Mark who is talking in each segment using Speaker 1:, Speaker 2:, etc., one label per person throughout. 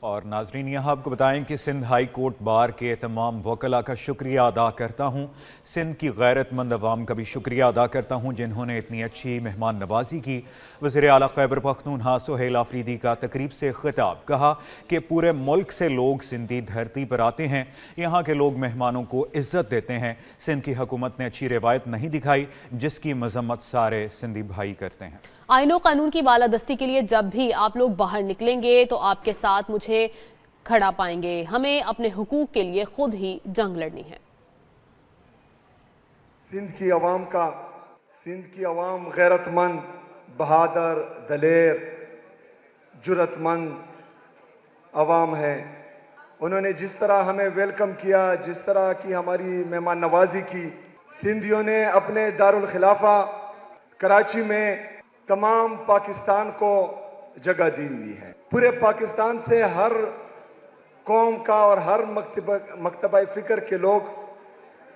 Speaker 1: اور ناظرین یہاں آپ کو بتائیں کہ سندھ ہائی کورٹ بار کے تمام وکلاء کا شکریہ ادا کرتا ہوں۔ سندھ کی غیرت مند عوام کا بھی شکریہ ادا کرتا ہوں جنہوں نے اتنی اچھی مہمان نوازی کی۔ وزیر اعلیٰ خیبر پختونخوا سہیل آفریدی کا تقریب سے خطاب، کہا کہ پورے ملک سے لوگ سندھی دھرتی پر آتے ہیں، یہاں کے لوگ مہمانوں کو عزت دیتے ہیں۔ سندھ کی حکومت نے اچھی روایت نہیں دکھائی جس کی مذمت سارے سندھی بھائی کرتے ہیں۔
Speaker 2: آئین و قانون کی بالادستی کے لیے جب بھی آپ لوگ باہر نکلیں گے تو آپ کے ساتھ مجھے کھڑا پائیں گے۔ ہمیں اپنے حقوق کے لیے خود ہی جنگ لڑنی ہے۔
Speaker 3: سندھ کی عوام غیرت مند، بہادر، دلیر، جرت مند عوام ہے۔ انہوں نے جس طرح ہمیں ویلکم کیا، جس طرح کی ہماری مہمان نوازی کی، سندھیوں نے اپنے دارالخلافہ کراچی میں تمام پاکستان کو جگہ دی ہوئی ہے۔ پورے پاکستان سے ہر قوم کا اور ہر مکتبہ فکر کے لوگ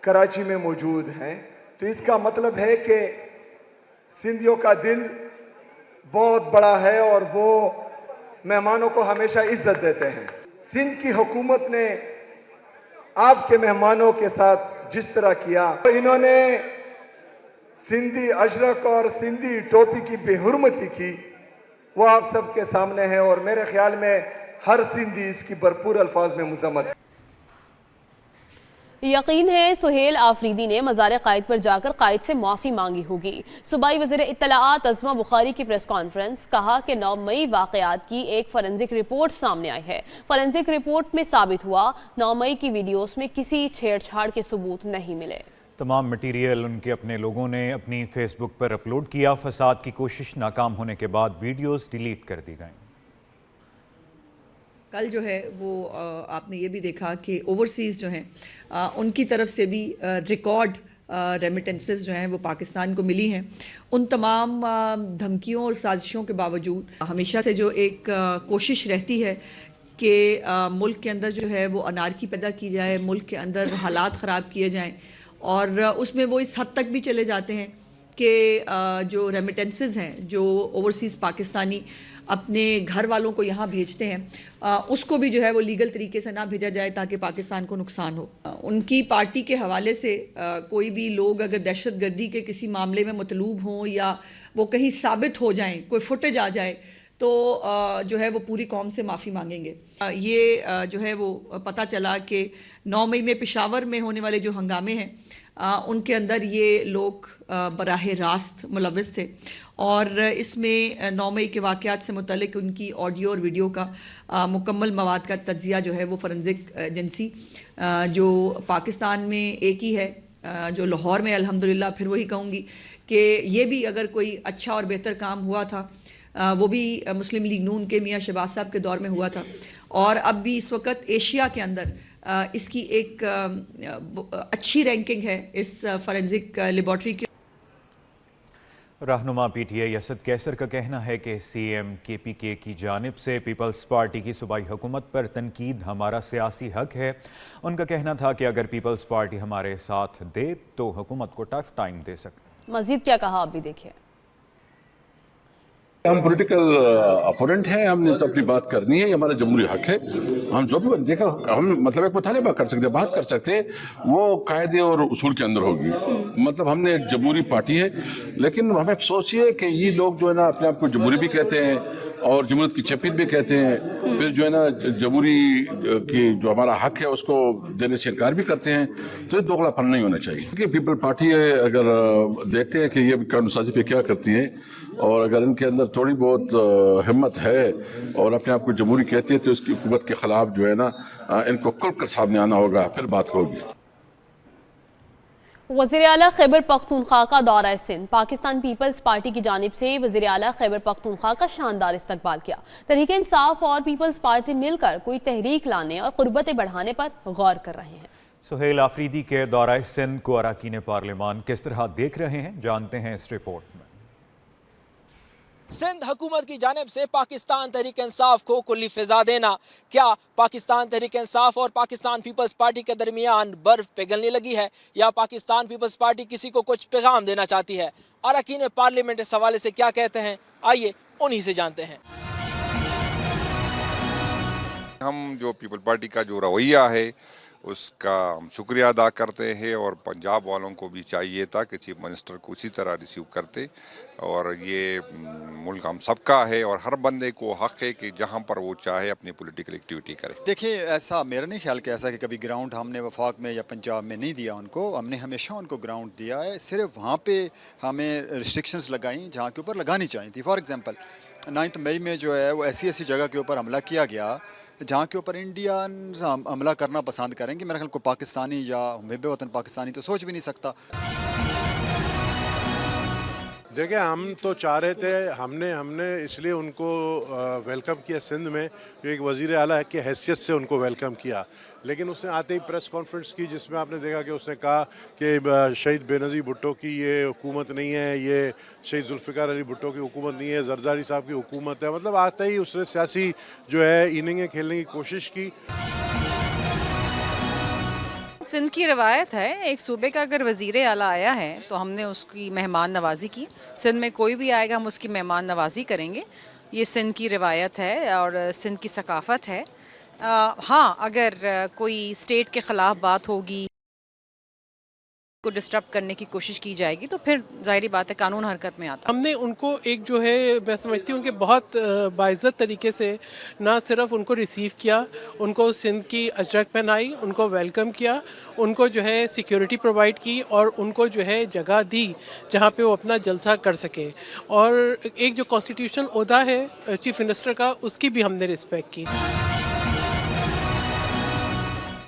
Speaker 3: کراچی میں موجود ہیں، تو اس کا مطلب ہے کہ سندھیوں کا دل بہت بڑا ہے اور وہ مہمانوں کو ہمیشہ عزت دیتے ہیں۔ سندھ کی حکومت نے آپ کے مہمانوں کے ساتھ جس طرح کیا، انہوں نے سندھی اجرک اور سندھی ٹوپی کی بے حرمتی کی، وہ آپ سب کے سامنے ہے اور میرے خیال میں ہر سندھی اس کی بھرپور الفاظ میں مذمت ہے۔
Speaker 2: یقین ہے سہیل آفریدی نے مزار قائد پر جا کر قائد سے معافی مانگی ہوگی۔ صوبائی وزیر اطلاعات عظمہ بخاری کی پریس کانفرنس، کہا کہ 9 مئی واقعات کی ایک فورنزک رپورٹ سامنے آئی ہے۔ فورنزک رپورٹ میں ثابت ہوا 9 مئی کی ویڈیوز میں کسی چھیڑ چھاڑ کے ثبوت نہیں ملے۔
Speaker 1: تمام مٹیریل ان کے اپنے لوگوں نے اپنی فیس بک پر اپلوڈ کیا۔ فساد کی کوشش ناکام ہونے کے بعد ویڈیوز ڈیلیٹ کر دی گئیں۔
Speaker 4: کل جو ہے وہ آپ نے یہ بھی دیکھا کہ اوورسیز جو ہیں ان کی طرف سے بھی ریکارڈ ریمیٹنسز جو ہیں وہ پاکستان کو ملی ہیں۔ ان تمام دھمکیوں اور سازشوں کے باوجود ہمیشہ سے جو ایک کوشش رہتی ہے کہ ملک کے اندر جو ہے وہ انارکی پیدا کی جائے، ملک کے اندر حالات خراب کیے جائیں، اور اس میں وہ اس حد تک بھی چلے جاتے ہیں کہ جو ریمیٹنسز ہیں جو اوورسیز پاکستانی اپنے گھر والوں کو یہاں بھیجتے ہیں، اس کو بھی جو ہے وہ لیگل طریقے سے نہ بھیجا جائے تاکہ پاکستان کو نقصان ہو۔ ان کی پارٹی کے حوالے سے کوئی بھی لوگ اگر دہشت گردی کے کسی معاملے میں مطلوب ہوں یا وہ کہیں ثابت ہو جائیں، کوئی فوٹیج آ جائے، تو جو ہے وہ پوری قوم سے معافی مانگیں گے۔ یہ جو ہے وہ پتہ چلا کہ 9 مئی میں پشاور میں ہونے والے جو ہنگامے ہیں ان کے اندر یہ لوگ براہ راست ملوث تھے، اور اس میں 9 مئی کے واقعات سے متعلق ان کی آڈیو اور ویڈیو کا مکمل مواد کا تجزیہ جو ہے وہ فورنزک ایجنسی جو پاکستان میں ایک ہی ہے، جو لاہور میں الحمدللہ، پھر وہی کہوں گی کہ یہ بھی اگر کوئی اچھا اور بہتر کام ہوا تھا وہ بھی مسلم لیگ نون کے میاں شہباز صاحب کے دور میں ہوا تھا، اور اب بھی اس وقت ایشیا کے اندر اس کی ایک اچھی رینکنگ ہے اس فورنزک لیبارٹری کی۔
Speaker 1: رہنما پی ٹی آئی اسد کیسر کا کہنا ہے کہ سی ایم کے پی کے کی جانب سے پیپلز پارٹی کی صوبائی حکومت پر تنقید ہمارا سیاسی حق ہے۔ ان کا کہنا تھا کہ اگر پیپلز پارٹی ہمارے ساتھ دے تو حکومت کو ٹف ٹائم دے سکتے۔
Speaker 2: مزید کیا کہا آپ بھی دیکھیں۔
Speaker 5: ہم پولیٹیکل اپوننٹ ہیں، ہم نے تو اپنی بات کرنی ہے، یہ ہمارا جمہوری حق ہے۔ ہم جو بھی دیکھا ہم مطلب ایک مطالبہ کر سکتے ہیں، بات کر سکتے ہیں، وہ قاعدے اور اصول کے اندر ہوگی۔ مطلب ہم نے ایک جمہوری پارٹی ہے، لیکن ہمیں افسوس یہ ہے کہ یہ لوگ جو ہے نا اپنے آپ کو جمہوری بھی کہتے ہیں اور جمہوریت کی چپیٹ بھی کہتے ہیں، پھر جو ہے نا جمہوری کی جو ہمارا حق ہے اس کو دینے سے انکار بھی کرتے ہیں، تو یہ دوغلا پن نہیں ہونا چاہیے۔ کہ پیپل پارٹی اگر دیکھتے ہیں کہ یہ قانون سازی پہ کیا کرتی ہے، اور اگر ان کے اندر تھوڑی بہت ہمت ہے اور اپنے آپ کو جمہوری کہتی ہے، تو اس کی حکومت کے خلاف جو ہے نا ان کو کھل کر سامنے آنا ہوگا، پھر بات ہوگی۔
Speaker 2: وزیر اعلیٰ خیبر پختونخوا کا دورہ سندھ، پاکستان پیپلز پارٹی کی جانب سے وزیر اعلیٰ خیبر پختونخوا کا شاندار استقبال کیا۔ تحریک انصاف اور پیپلز پارٹی مل کر کوئی تحریک لانے اور قربتیں بڑھانے پر غور کر رہے ہیں۔
Speaker 1: سہیل آفریدی کے دورہ سندھ کو اراکین پارلیمان کس طرح دیکھ رہے ہیں، جانتے ہیں اس رپورٹ میں۔
Speaker 6: سندھ حکومت کی جانب سے پاکستان تحریک انصاف کو کلی فضا دینا، کیا پاکستان تحریک انصاف اور پاکستان پیپلز پارٹی کے درمیان برف پگھلنے لگی ہے، یا پاکستان پیپلز پارٹی کسی کو کچھ پیغام دینا چاہتی ہے؟ اراکین پارلیمنٹ اس حوالے سے کیا کہتے ہیں، آئیے انہی سے جانتے ہیں۔
Speaker 7: ہم جو پیپل پارٹی کا جو رویہ ہے اس کا ہم شکریہ ادا کرتے ہیں، اور پنجاب والوں کو بھی چاہیے تھا کہ چیف منسٹر کو اسی طرح ریسیو کرتے، اور یہ ملک ہم سب کا ہے اور ہر بندے کو حق ہے کہ جہاں پر وہ چاہے اپنی پولیٹیکل ایکٹیویٹی کرے۔
Speaker 8: دیکھیں، ایسا میرا نہیں خیال کہ ایسا کہ کبھی گراؤنڈ ہم نے وفاق میں یا پنجاب میں نہیں دیا ان کو، ہم نے ہمیشہ ان کو گراؤنڈ دیا ہے، صرف وہاں پہ ہمیں ریسٹرکشنز لگائیں جہاں کے اوپر لگانی چاہیے تھی۔ فار ایگزامپل 9 مئی میں جو ہے وہ ایسی جگہ کے اوپر حملہ کیا گیا جہاں کے اوپر انڈینز حملہ کرنا پسند کریں گے، میرے خیال کو پاکستانی یا محب وطن پاکستانی تو سوچ بھی نہیں سکتا۔
Speaker 9: دیکھیں، ہم تو چاہ رہے تھے، ہم نے اس لیے ان کو ویلکم کیا سندھ میں، جو ایک وزیر اعلیٰ کی حیثیت سے ان کو ویلکم کیا، لیکن اس نے آتے ہی پریس کانفرنس کی جس میں آپ نے دیکھا کہ اس نے کہا کہ شہید بے نظیر بھٹو کی یہ حکومت نہیں ہے، یہ شہید ذوالفقار علی بھٹو کی حکومت نہیں ہے، زرداری صاحب کی حکومت ہے۔ مطلب آتے ہی اس نے سیاسی جو ہے اننگیں کھیلنے کی کوشش کی۔
Speaker 10: سندھ کی روایت ہے، ایک صوبے کا اگر وزیر اعلیٰ آیا ہے تو ہم نے اس کی مہمان نوازی کی۔ سندھ میں کوئی بھی آئے گا ہم اس کی مہمان نوازی کریں گے، یہ سندھ کی روایت ہے اور سندھ کی ثقافت ہے۔ ہاں، اگر کوئی اسٹیٹ کے خلاف بات ہوگی، کو ڈسٹرب کرنے کی کوشش کی جائے گی تو پھر ظاہری بات ہے قانون حرکت میں آتا۔
Speaker 11: ہم نے ان کو ایک جو ہے میں سمجھتی ہوں کہ بہت باعزت طریقے سے نہ صرف ان کو ریسیو کیا، ان کو سندھ کی اجرک پہنائی، ان کو ویلکم کیا، ان کو جو ہے سیکیورٹی پرووائڈ کی اور ان کو جو ہے جگہ دی جہاں پہ وہ اپنا جلسہ کر سکیں، اور ایک جو کانسٹیٹیوشنل عہدہ ہے چیف منسٹر کا، اس کی بھی ہم نے رسپیکٹ کی۔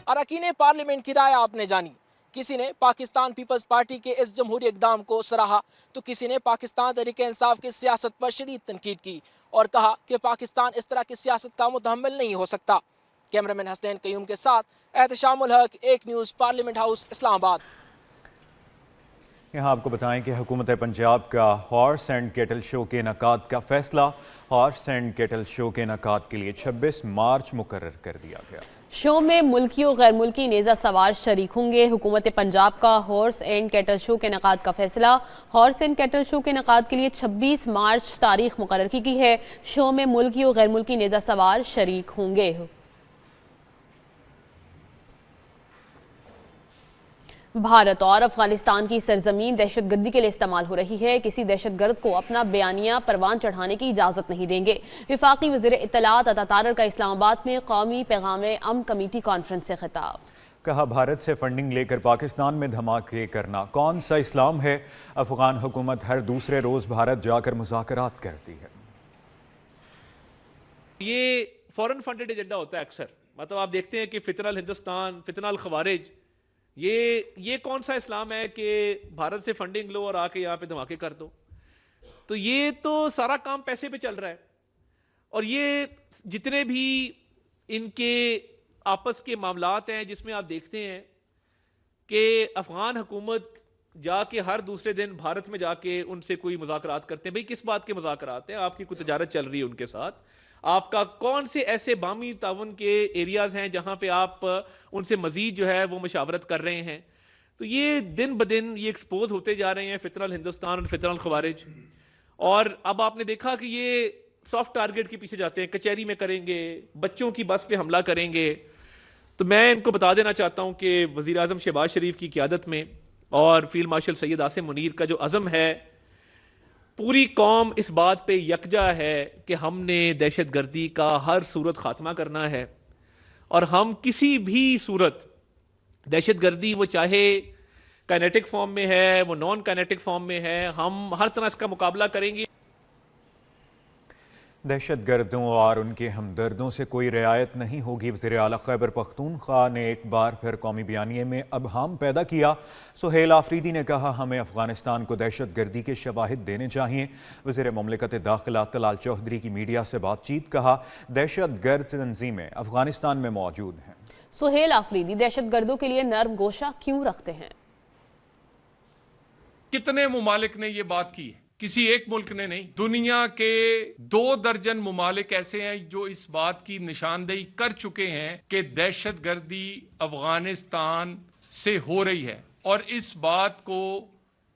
Speaker 6: اراکین پارلیمنٹ کی رائے آپ نے جانی، کسی نے پاکستان پیپلز پارٹی کے اس جمہوری اقدام کو سراہا تو کسی نے پاکستان تحریک انصاف کی سیاست پر شدید تنقید کی اور کہا کہ پاکستان اس طرح کی سیاست کا متحمل نہیں ہو سکتا۔ کیمرامین حسنین قیوم کے ساتھ احتشام الحق، ایک نیوز، پارلیمنٹ ہاؤس، اسلام آباد۔
Speaker 1: یہاں آپ کو بتائیں کہ حکومت پنجاب کا ہارس اینڈ کیٹل شو کے انعقاد کا فیصلہ، ہارس اینڈ کیٹل شو کے انعقاد کے لیے 26 مارچ مقرر کر دیا گیا۔
Speaker 2: شو میں ملکی و غیر ملکی نیزہ سوار شریک ہوں گے۔ حکومت پنجاب کا ہارس اینڈ کیٹل شو کے انعقاد کا فیصلہ، ہارس اینڈ کیٹل شو کے انعقاد کے لیے 26 مارچ تاریخ مقرر کی گئی ہے۔ شو میں ملکی و غیر ملکی نیزہ سوار شریک ہوں گے۔ بھارت اور افغانستان کی سرزمین دہشت گردی کے لیے استعمال ہو رہی ہے، کسی دہشت گرد کو اپنا بیانیہ پروان چڑھانے کی اجازت نہیں دیں گے۔ وفاقی وزیر اطلاعات عطا تارڑ کا اسلام آباد میں قومی پیغام امن کمیٹی کانفرنس سے خطاب۔
Speaker 1: کہا بھارت سے فنڈنگ لے کر پاکستان میں دھماکے کرنا کون سا اسلام ہے؟ افغان حکومت ہر دوسرے روز بھارت جا کر مذاکرات کرتی ہے۔
Speaker 12: یہ فورن فنڈڈ ایجنڈا ہوتا ہے اکثر، مطلب آپ دیکھتے ہیں کہ فتنہ الہندوستان، فتنہ الخوارج، یہ کون سا اسلام ہے کہ بھارت سے فنڈنگ لو اور آ کے یہاں پہ دھماکے کر دو؟ تو یہ تو سارا کام پیسے پہ چل رہا ہے، اور یہ جتنے بھی ان کے آپس کے معاملات ہیں جس میں آپ دیکھتے ہیں کہ افغان حکومت جا کے ہر دوسرے دن بھارت میں جا کے ان سے کوئی مذاکرات کرتے ہیں۔ بھئی کس بات کے مذاکرات ہیں؟ آپ کی کوئی تجارت چل رہی ہے ان کے ساتھ؟ آپ کا کون سے ایسے باہمی تعاون کے ایریاز ہیں جہاں پہ آپ ان سے مزید جو ہے وہ مشاورت کر رہے ہیں؟ تو یہ دن بدن یہ ایکسپوز ہوتے جا رہے ہیں، فتنہ الہندوستان اور فتنہ الخوارج، اور اب آپ نے دیکھا کہ یہ سافٹ ٹارگٹ کے پیچھے جاتے ہیں، کچہری میں کریں گے، بچوں کی بس پہ حملہ کریں گے۔ تو میں ان کو بتا دینا چاہتا ہوں کہ وزیر اعظم شہباز شریف کی قیادت میں اور فیلڈ مارشل سید عاصم منیر کا جو عزم ہے، پوری قوم اس بات پہ یکجا ہے کہ ہم نے دہشت گردی کا ہر صورت خاتمہ کرنا ہے، اور ہم کسی بھی صورت دہشت گردی، وہ چاہے کائنیٹک فارم میں ہے، وہ نان کائنیٹک فارم میں ہے، ہم ہر طرح اس کا مقابلہ کریں گے۔
Speaker 1: دہشت گردوں اور ان کے ہمدردوں سے کوئی رعایت نہیں ہوگی۔ وزیر اعلیٰ خیبر پختونخوا نے ایک بار پھر قومی بیانیے میں ابہام پیدا کیا۔ سہیل آفریدی نے کہا ہمیں افغانستان کو دہشت گردی کے شواہد دینے چاہیے۔ وزیر مملکت داخلہ طلال چودھری کی میڈیا سے بات چیت، کہا دہشت گرد تنظیمیں افغانستان میں موجود ہیں۔
Speaker 2: سہیل آفریدی دہشت گردوں کے لیے نرم گوشہ کیوں رکھتے ہیں؟
Speaker 13: کتنے ممالک نے یہ بات کی ہے؟ کسی ایک ملک نے نہیں، دنیا کے 2 درجن ممالک ایسے ہیں جو اس بات کی نشاندہی کر چکے ہیں کہ دہشت گردی افغانستان سے ہو رہی ہے، اور اس بات کو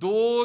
Speaker 13: 2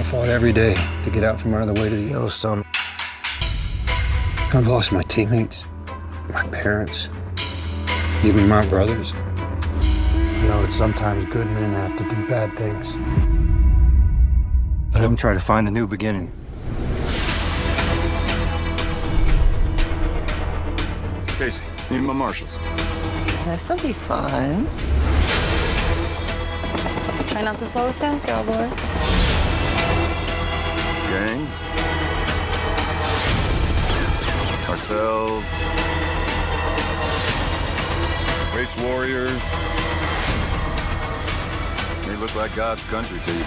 Speaker 14: I fought every day to get out from under the weight of the Yellowstone. I've lost my teammates, my parents, even my brothers. I know that sometimes good men have to do bad things. But I'm trying to find a new beginning.
Speaker 15: Casey, meet my marshals.
Speaker 16: This'll be fun. Try not to slow us down, cowboy.
Speaker 15: Gangs, cartels, race warriors. They look like God's country to you.